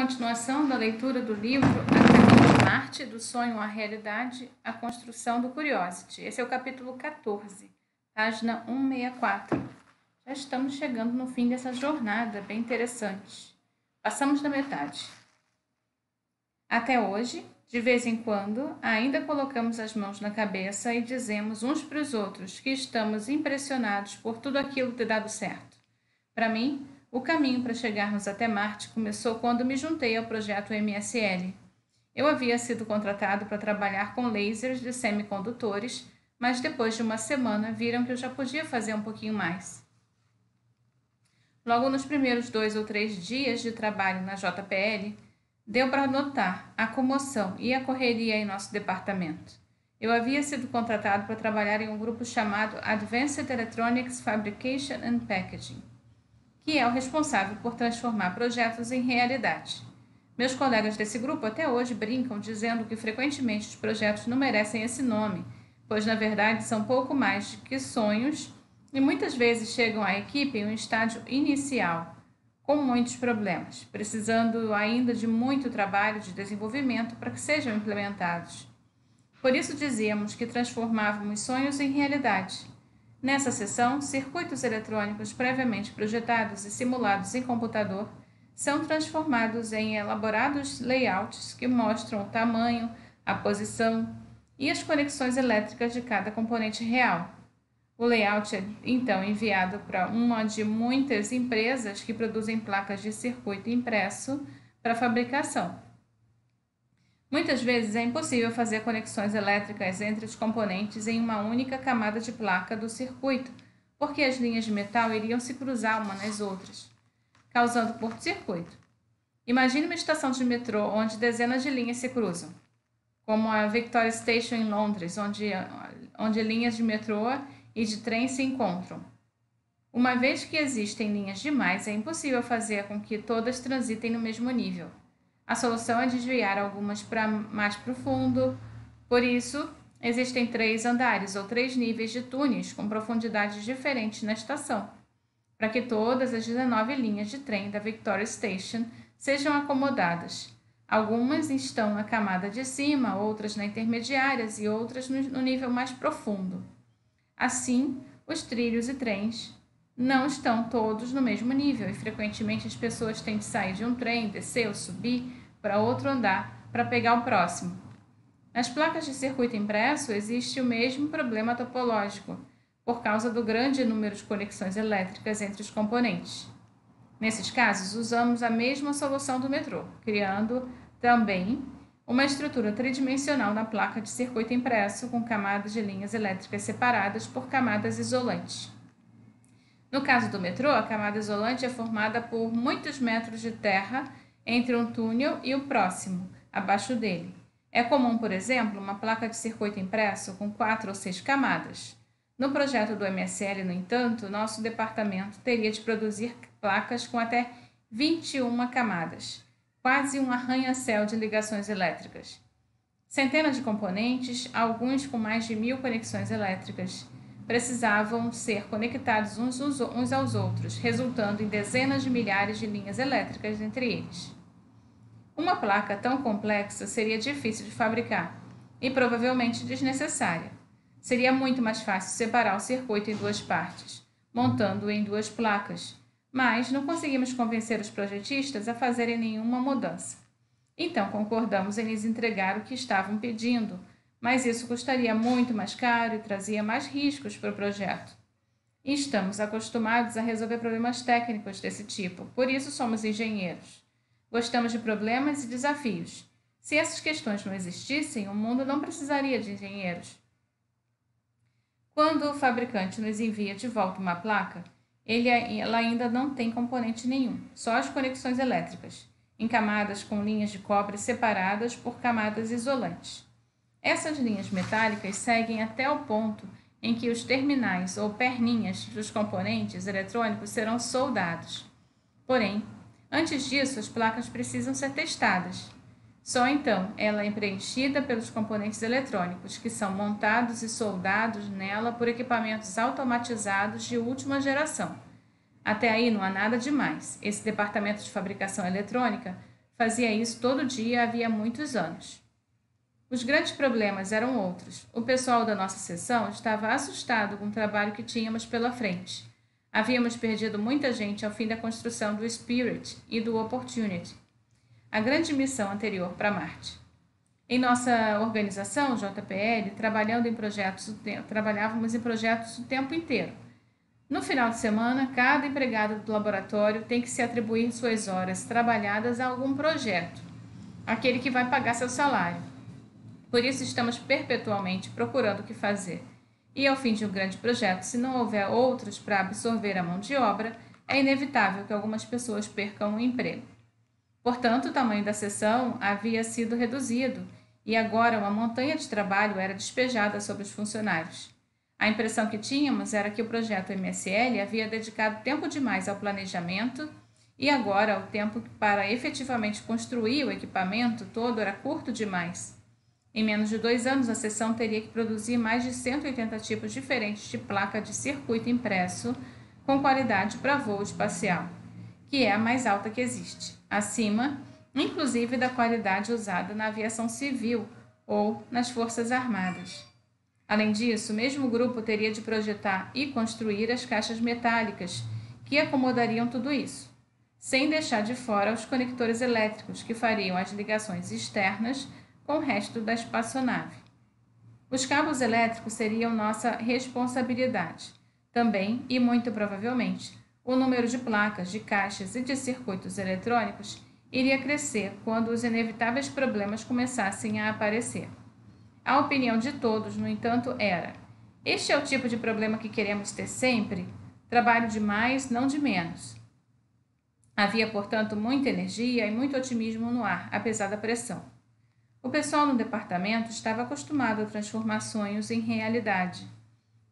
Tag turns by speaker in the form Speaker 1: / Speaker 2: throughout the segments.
Speaker 1: Continuação da leitura do livro A Caminho de Marte, do Sonho à Realidade, a Construção do Curiosity. Esse é o capítulo 14, página 164. Já estamos chegando no fim dessa jornada, bem interessante. Passamos da metade. Até hoje, de vez em quando, ainda colocamos as mãos na cabeça e dizemos uns para os outros que estamos impressionados por tudo aquilo ter dado certo. Para mim, o caminho para chegarmos até Marte começou quando me juntei ao projeto MSL. Eu havia sido contratado para trabalhar com lasers de semicondutores, mas depois de uma semana viram que eu já podia fazer um pouquinho mais. Logo nos primeiros 2 ou 3 dias de trabalho na JPL, deu para notar a comoção e a correria em nosso departamento. Eu havia sido contratado para trabalhar em um grupo chamado Advanced Electronics Fabrication and Packaging, que é o responsável por transformar projetos em realidade. Meus colegas desse grupo até hoje brincam dizendo que frequentemente os projetos não merecem esse nome, pois na verdade são pouco mais do que sonhos e muitas vezes chegam à equipe em um estágio inicial, com muitos problemas, precisando ainda de muito trabalho de desenvolvimento para que sejam implementados. Por isso dizíamos que transformávamos sonhos em realidade. Nessa sessão, circuitos eletrônicos previamente projetados e simulados em computador são transformados em elaborados layouts que mostram o tamanho, a posição e as conexões elétricas de cada componente real. O layout é então enviado para uma de muitas empresas que produzem placas de circuito impresso para fabricação. Muitas vezes é impossível fazer conexões elétricas entre os componentes em uma única camada de placa do circuito, porque as linhas de metal iriam se cruzar umas nas outras, causando curto-circuito. Imagine uma estação de metrô onde dezenas de linhas se cruzam, como a Victoria Station em Londres, onde linhas de metrô e de trem se encontram. Uma vez que existem linhas demais, é impossível fazer com que todas transitem no mesmo nível. A solução é desviar algumas para mais profundo. Por isso, existem 3 andares ou 3 níveis de túneis com profundidades diferentes na estação, para que todas as 19 linhas de trem da Victoria Station sejam acomodadas. Algumas estão na camada de cima, outras na intermediárias e outras no nível mais profundo. Assim, os trilhos e trens não estão todos no mesmo nível e frequentemente as pessoas têm de sair de um trem, descer ou subir para outro andar para pegar o próximo. Nas placas de circuito impresso existe o mesmo problema topológico, por causa do grande número de conexões elétricas entre os componentes. Nesses casos, usamos a mesma solução do metrô, criando também uma estrutura tridimensional na placa de circuito impresso com camadas de linhas elétricas separadas por camadas isolantes. No caso do metrô, a camada isolante é formada por muitos metros de terra entre um túnel e o próximo, abaixo dele. É comum, por exemplo, uma placa de circuito impresso com 4 ou 6 camadas. No projeto do MSL, no entanto, nosso departamento teria de produzir placas com até 21 camadas, quase um arranha-céu de ligações elétricas. Centenas de componentes, alguns com mais de 1000 conexões elétricas, precisavam ser conectados uns aos outros, resultando em dezenas de milhares de linhas elétricas entre eles. Uma placa tão complexa seria difícil de fabricar e provavelmente desnecessária. Seria muito mais fácil separar o circuito em 2 partes, montando-o em 2 placas, mas não conseguimos convencer os projetistas a fazerem nenhuma mudança. Então concordamos em lhes entregar o que estavam pedindo, mas isso custaria muito mais caro e trazia mais riscos para o projeto. E estamos acostumados a resolver problemas técnicos desse tipo, por isso somos engenheiros. Gostamos de problemas e desafios. Se essas questões não existissem, o mundo não precisaria de engenheiros. Quando o fabricante nos envia de volta uma placa, ela ainda não tem componente nenhum, só as conexões elétricas, em camadas com linhas de cobre separadas por camadas isolantes. Essas linhas metálicas seguem até o ponto em que os terminais ou perninhas dos componentes eletrônicos serão soldados. Porém, antes disso, as placas precisam ser testadas. Só então ela é preenchida pelos componentes eletrônicos, que são montados e soldados nela por equipamentos automatizados de última geração. Até aí não há nada demais. Esse departamento de fabricação eletrônica Fazia isso todo dia havia muitos anos. Os grandes problemas eram outros. O pessoal da nossa seção estava assustado com o trabalho que tínhamos pela frente. Havíamos perdido muita gente ao fim da construção do Spirit e do Opportunity, a grande missão anterior para Marte. Em nossa organização, JPL, trabalhávamos em projetos o tempo inteiro. No final de semana, cada empregado do laboratório tem que se atribuir suas horas trabalhadas a algum projeto, aquele que vai pagar seu salário. Por isso, estamos perpetualmente procurando o que fazer. E ao fim de um grande projeto, se não houver outros para absorver a mão de obra, é inevitável que algumas pessoas percam o emprego. Portanto, o tamanho da seção havia sido reduzido e agora uma montanha de trabalho era despejada sobre os funcionários. A impressão que tínhamos era que o projeto MSL havia dedicado tempo demais ao planejamento e agora o tempo para efetivamente construir o equipamento todo era curto demais. Em menos de 2 anos, a seção teria que produzir mais de 180 tipos diferentes de placa de circuito impresso com qualidade para voo espacial, que é a mais alta que existe, acima, inclusive, da qualidade usada na aviação civil ou nas Forças Armadas. Além disso, o mesmo grupo teria de projetar e construir as caixas metálicas que acomodariam tudo isso, sem deixar de fora os conectores elétricos que fariam as ligações externas com o resto da espaçonave. Os cabos elétricos seriam nossa responsabilidade. Também, e muito provavelmente, o número de placas, de caixas e de circuitos eletrônicos iria crescer quando os inevitáveis problemas começassem a aparecer. A opinião de todos, no entanto, era: este é o tipo de problema que queremos ter sempre? Trabalho de mais, não de menos. Havia, portanto, muita energia e muito otimismo no ar, apesar da pressão. O pessoal no departamento estava acostumado a transformar sonhos em realidade,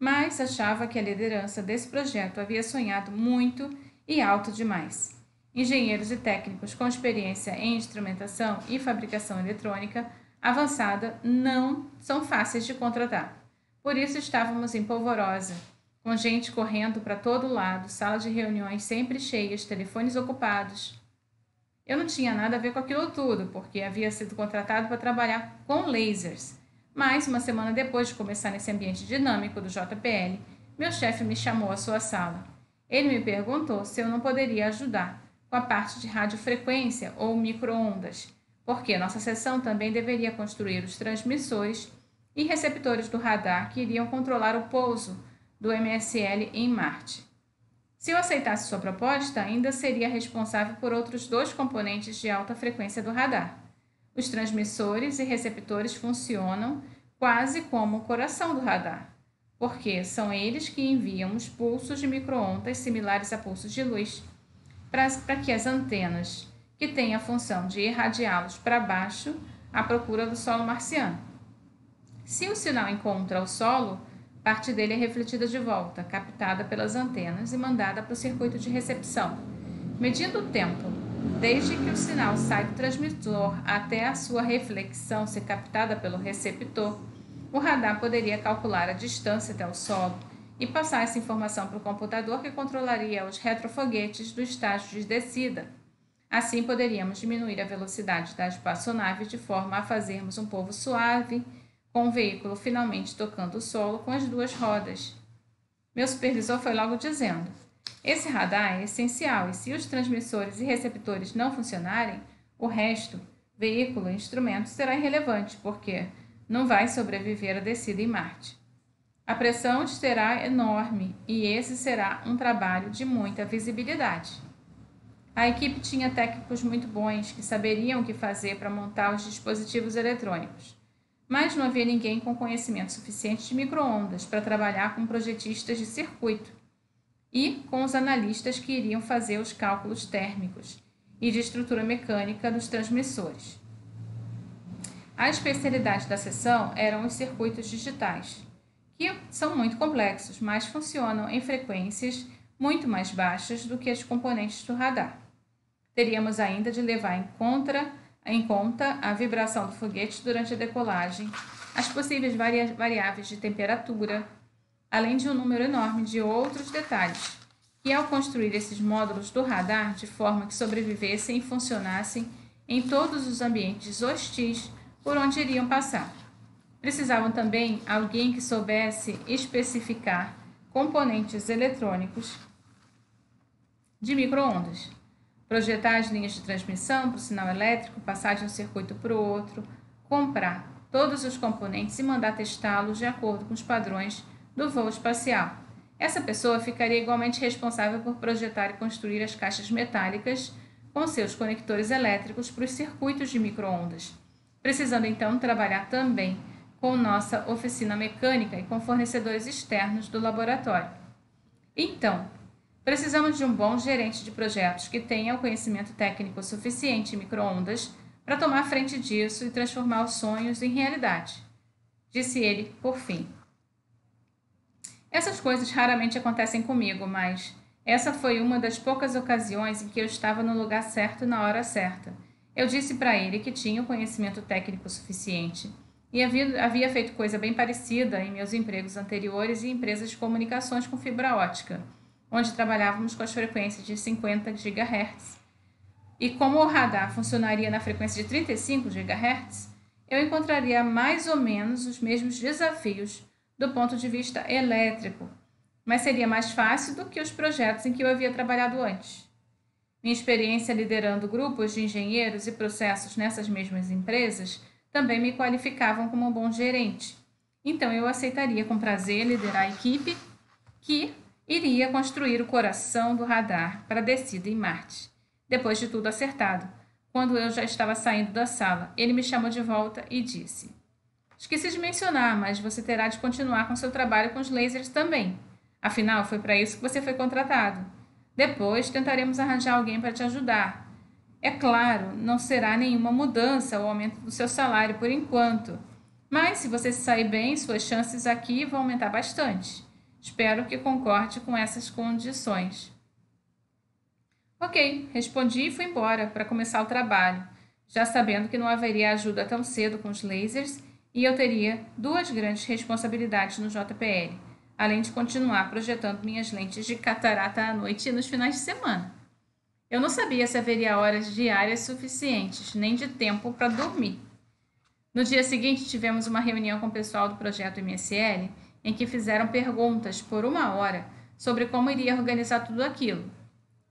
Speaker 1: mas achava que a liderança desse projeto havia sonhado muito e alto demais. Engenheiros e técnicos com experiência em instrumentação e fabricação eletrônica avançada não são fáceis de contratar. Por isso estávamos em polvorosa, com gente correndo para todo lado, sala de reuniões sempre cheias, telefones ocupados. Eu não tinha nada a ver com aquilo tudo, porque havia sido contratado para trabalhar com lasers. Mas, uma semana depois de começar nesse ambiente dinâmico do JPL, meu chefe me chamou à sua sala. Ele me perguntou se eu não poderia ajudar com a parte de radiofrequência ou micro-ondas, porque nossa seção também deveria construir os transmissores e receptores do radar que iriam controlar o pouso do MSL em Marte. Se eu aceitasse sua proposta, ainda seria responsável por outros 2 componentes de alta frequência do radar. Os transmissores e receptores funcionam quase como o coração do radar, porque são eles que enviam os pulsos de micro-ondas similares a pulsos de luz para que as antenas, que têm a função de irradiá-los para baixo à procura do solo marciano. Se o sinal encontra o solo, parte dele é refletida de volta, captada pelas antenas e mandada para o circuito de recepção. Medindo o tempo, desde que o sinal sai do transmissor até a sua reflexão ser captada pelo receptor, o radar poderia calcular a distância até o solo e passar essa informação para o computador que controlaria os retrofoguetes do estágio de descida. Assim, poderíamos diminuir a velocidade da espaçonave de forma a fazermos um pouso suave, com o veículo finalmente tocando o solo com as 2 rodas. Meu supervisor foi logo dizendo: esse radar é essencial e se os transmissores e receptores não funcionarem, o resto, veículo e instrumento, será irrelevante, porque não vai sobreviver à descida em Marte. A pressão será enorme e esse será um trabalho de muita visibilidade. A equipe tinha técnicos muito bons que saberiam o que fazer para montar os dispositivos eletrônicos. Mas não havia ninguém com conhecimento suficiente de micro-ondas para trabalhar com projetistas de circuito e com os analistas que iriam fazer os cálculos térmicos e de estrutura mecânica dos transmissores. A especialidade da seção eram os circuitos digitais, que são muito complexos, mas funcionam em frequências muito mais baixas do que os componentes do radar. Teríamos ainda de levar em conta a vibração do foguete durante a decolagem, as possíveis variáveis de temperatura, além de um número enorme de outros detalhes, que ao construir esses módulos do radar de forma que sobrevivessem e funcionassem em todos os ambientes hostis por onde iriam passar. Precisavam também alguém que soubesse especificar componentes eletrônicos de micro-ondas, projetar as linhas de transmissão para o sinal elétrico, passar de um circuito para o outro, comprar todos os componentes e mandar testá-los de acordo com os padrões do voo espacial. Essa pessoa ficaria igualmente responsável por projetar e construir as caixas metálicas com seus conectores elétricos para os circuitos de micro-ondas, precisando então trabalhar também com nossa oficina mecânica e com fornecedores externos do laboratório. Então, precisamos de um bom gerente de projetos que tenha o conhecimento técnico suficiente em micro-ondas para tomar frente disso e transformar os sonhos em realidade, disse ele por fim. Essas coisas raramente acontecem comigo, mas essa foi uma das poucas ocasiões em que eu estava no lugar certo na hora certa. Eu disse para ele que tinha o conhecimento técnico suficiente e havia feito coisa bem parecida em meus empregos anteriores em empresas de comunicações com fibra ótica, onde trabalhávamos com as frequências de 50 GHz. E como o radar funcionaria na frequência de 35 GHz, eu encontraria mais ou menos os mesmos desafios do ponto de vista elétrico, mas seria mais fácil do que os projetos em que eu havia trabalhado antes. Minha experiência liderando grupos de engenheiros e processos nessas mesmas empresas também me qualificavam como um bom gerente. Então eu aceitaria com prazer liderar a equipe que iria construir o coração do radar para a descida em Marte. Depois de tudo acertado, quando eu já estava saindo da sala, ele me chamou de volta e disse: esqueci de mencionar, mas você terá de continuar com seu trabalho com os lasers também. Afinal, foi para isso que você foi contratado. Depois tentaremos arranjar alguém para te ajudar. É claro, não será nenhuma mudança ou aumento do seu salário por enquanto, mas se você se sair bem, suas chances aqui vão aumentar bastante. Espero que concorde com essas condições. Ok, respondi e fui embora para começar o trabalho, já sabendo que não haveria ajuda tão cedo com os lasers e eu teria duas grandes responsabilidades no JPL, além de continuar projetando minhas lentes de catarata à noite e nos finais de semana. Eu não sabia se haveria horas diárias suficientes, nem de tempo para dormir. No dia seguinte, tivemos uma reunião com o pessoal do projeto MSL, em que fizeram perguntas por 1 hora sobre como iria organizar tudo aquilo.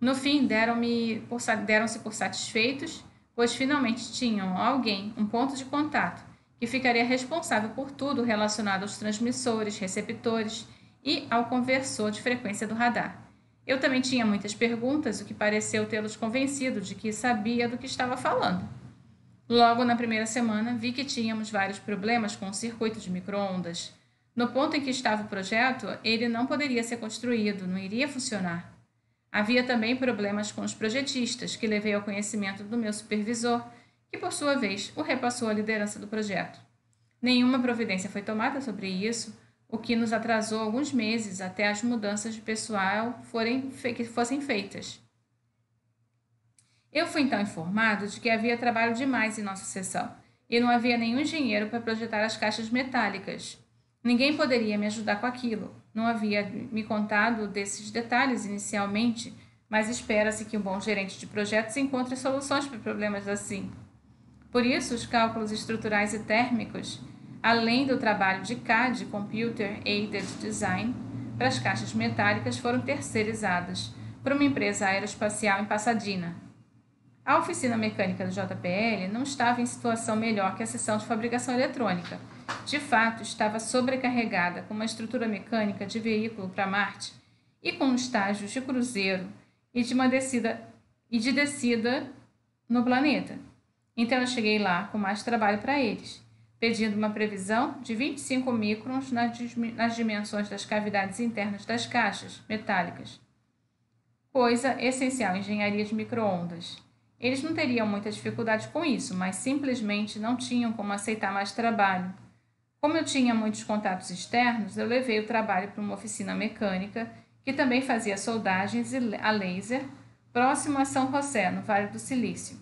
Speaker 1: No fim, deram-se por satisfeitos, pois finalmente tinham alguém, um ponto de contato, que ficaria responsável por tudo relacionado aos transmissores, receptores e ao conversor de frequência do radar. Eu também tinha muitas perguntas, o que pareceu tê-los convencido de que sabia do que estava falando. Logo na primeira semana, vi que tínhamos vários problemas com o circuito de micro-ondas. No ponto em que estava o projeto, ele não poderia ser construído, não iria funcionar. Havia também problemas com os projetistas, que levei ao conhecimento do meu supervisor, que por sua vez o repassou à liderança do projeto. Nenhuma providência foi tomada sobre isso, o que nos atrasou alguns meses até as mudanças de pessoal fossem feitas. Eu fui então informado de que havia trabalho demais em nossa seção e não havia nenhum engenheiro para projetar as caixas metálicas. Ninguém poderia me ajudar com aquilo. Não havia me contado desses detalhes inicialmente, mas espera-se que um bom gerente de projetos encontre soluções para problemas assim. Por isso, os cálculos estruturais e térmicos, além do trabalho de CAD, Computer Aided Design, para as caixas metálicas foram terceirizadas por uma empresa aeroespacial em Pasadena. A oficina mecânica do JPL não estava em situação melhor que a seção de fabricação eletrônica. De fato, estava sobrecarregada com uma estrutura mecânica de veículo para Marte e com estágios de cruzeiro e de descida no planeta. Então eu cheguei lá com mais trabalho para eles, pedindo uma previsão de 25 microns nas dimensões das cavidades internas das caixas metálicas, coisa essencial em engenharia de micro-ondas. Eles não teriam muita dificuldade com isso, mas simplesmente não tinham como aceitar mais trabalho. Como eu tinha muitos contatos externos, eu levei o trabalho para uma oficina mecânica que também fazia soldagens a laser próximo a São José, no Vale do Silício.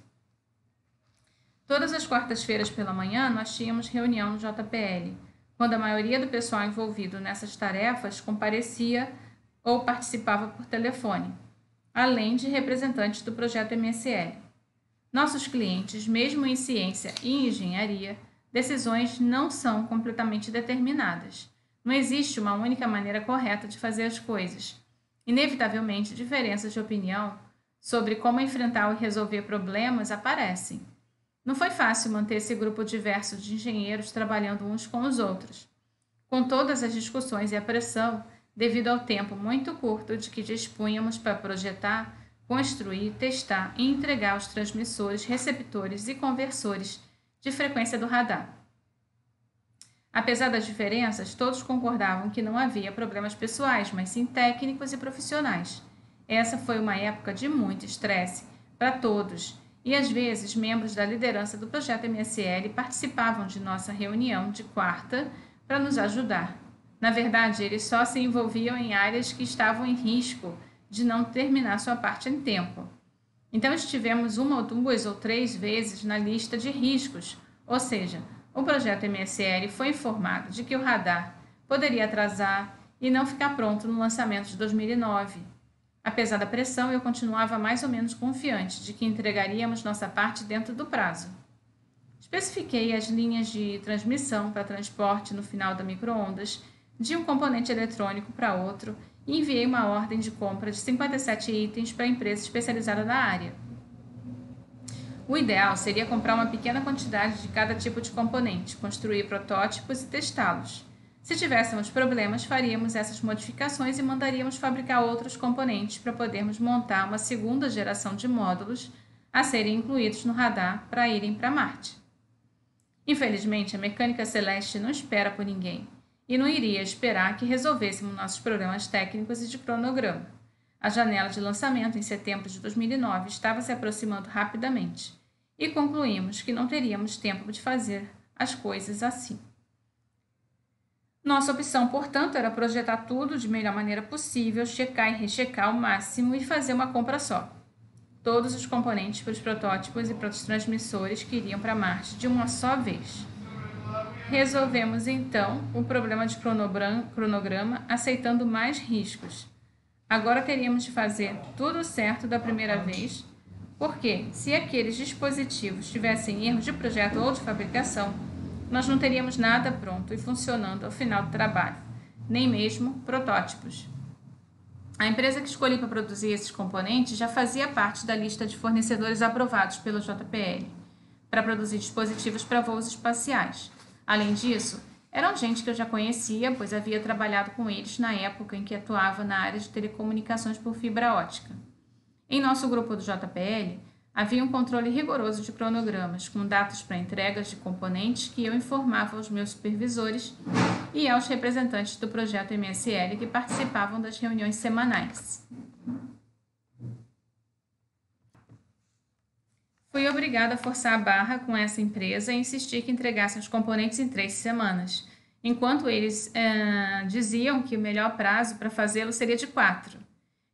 Speaker 1: Todas as quartas-feiras pela manhã nós tínhamos reunião no JPL, quando a maioria do pessoal envolvido nessas tarefas comparecia ou participava por telefone, além de representantes do projeto MSL. Nossos clientes, mesmo em ciência e engenharia, decisões não são completamente determinadas. Não existe uma única maneira correta de fazer as coisas. Inevitavelmente, diferenças de opinião sobre como enfrentar e resolver problemas aparecem. Não foi fácil manter esse grupo diverso de engenheiros trabalhando uns com os outros. Com todas as discussões e a pressão, devido ao tempo muito curto de que dispunhamos para projetar, construir, testar e entregar os transmissores, receptores e conversores de frequência do radar. Apesar das diferenças, todos concordavam que não havia problemas pessoais, mas sim técnicos e profissionais. Essa foi uma época de muito estresse para todos, e às vezes membros da liderança do projeto MSL participavam de nossa reunião de quarta para nos ajudar. Na verdade, eles só se envolviam em áreas que estavam em risco de não terminar sua parte em tempo. Então estivemos 1 ou 2 ou 3 vezes na lista de riscos, ou seja, o projeto MSL foi informado de que o radar poderia atrasar e não ficar pronto no lançamento de 2009. Apesar da pressão, eu continuava mais ou menos confiante de que entregaríamos nossa parte dentro do prazo. Especifiquei as linhas de transmissão para transporte no final da micro-ondas de um componente eletrônico para outro e enviei uma ordem de compra de 57 itens para a empresa especializada na área. O ideal seria comprar uma pequena quantidade de cada tipo de componente, construir protótipos e testá-los. Se tivéssemos problemas, faríamos essas modificações e mandaríamos fabricar outros componentes para podermos montar uma segunda geração de módulos a serem incluídos no radar para irem para Marte. Infelizmente, a mecânica celeste não espera por ninguém e não iria esperar que resolvêssemos nossos problemas técnicos e de cronograma. A janela de lançamento em setembro de 2009 estava se aproximando rapidamente e concluímos que não teríamos tempo de fazer as coisas assim. Nossa opção, portanto, era projetar tudo de melhor maneira possível, checar e rechecar ao máximo e fazer uma compra só. Todos os componentes para os protótipos e para os transmissores que iriam para Marte de uma só vez. Resolvemos, então, o problema de cronograma aceitando mais riscos. Agora teríamos de fazer tudo certo da primeira vez, porque se aqueles dispositivos tivessem erros de projeto ou de fabricação, nós não teríamos nada pronto e funcionando ao final do trabalho, nem mesmo protótipos. A empresa que escolhi para produzir esses componentes já fazia parte da lista de fornecedores aprovados pelo JPL para produzir dispositivos para voos espaciais. Além disso, eram gente que eu já conhecia, pois havia trabalhado com eles na época em que atuava na área de telecomunicações por fibra ótica. Em nosso grupo do JPL, havia um controle rigoroso de cronogramas, com datas para entregas de componentes que eu informava aos meus supervisores e aos representantes do projeto MSL que participavam das reuniões semanais. Fui obrigada a forçar a barra com essa empresa e insistir que entregassem os componentes em 3 semanas, enquanto eles diziam que o melhor prazo para fazê-lo seria de 4.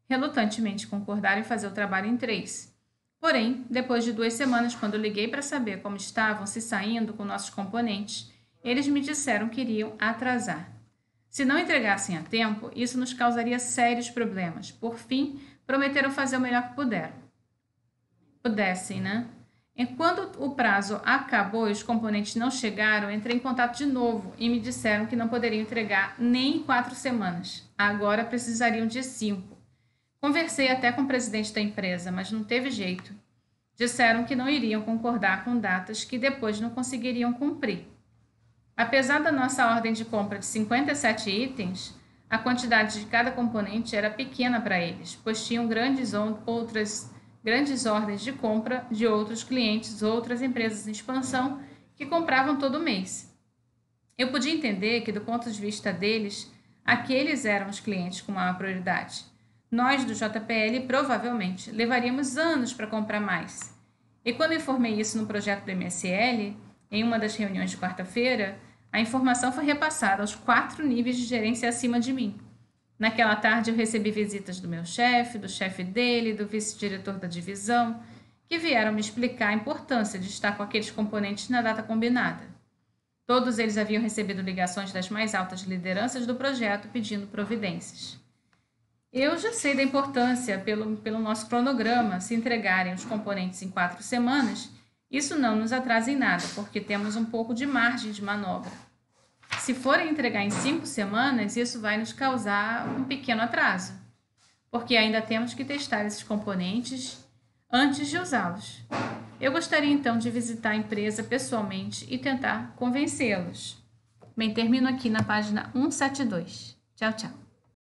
Speaker 1: Relutantemente concordaram em fazer o trabalho em 3. Porém, depois de 2 semanas, quando liguei para saber como estavam se saindo com nossos componentes, eles me disseram que iriam atrasar. Se não entregassem a tempo, isso nos causaria sérios problemas. Por fim, prometeram fazer o melhor que pudessem, né? E quando o prazo acabou e os componentes não chegaram, entrei em contato de novo e me disseram que não poderiam entregar nem em 4 semanas. Agora precisariam de 5. Conversei até com o presidente da empresa, mas não teve jeito. Disseram que não iriam concordar com datas que depois não conseguiriam cumprir. Apesar da nossa ordem de compra de 57 itens, a quantidade de cada componente era pequena para eles, pois tinham grandes ordens de compra de outros clientes, outras empresas em expansão que compravam todo mês. Eu podia entender que, do ponto de vista deles, aqueles eram os clientes com maior prioridade. Nós, do JPL, provavelmente levaríamos anos para comprar mais. E quando informei isso no projeto do MSL, em uma das reuniões de quarta-feira, a informação foi repassada aos 4 níveis de gerência acima de mim. Naquela tarde eu recebi visitas do meu chefe, do chefe dele, do vice-diretor da divisão, que vieram me explicar a importância de estar com aqueles componentes na data combinada. Todos eles haviam recebido ligações das mais altas lideranças do projeto pedindo providências. Eu já sei da importância pelo nosso cronograma, se entregarem os componentes em 4 semanas, isso não nos atrasa em nada, porque temos um pouco de margem de manobra. Se forem entregar em 5 semanas, isso vai nos causar um pequeno atraso, porque ainda temos que testar esses componentes antes de usá-los. Eu gostaria então de visitar a empresa pessoalmente e tentar convencê-los. Bem, termino aqui na página 172. Tchau, tchau.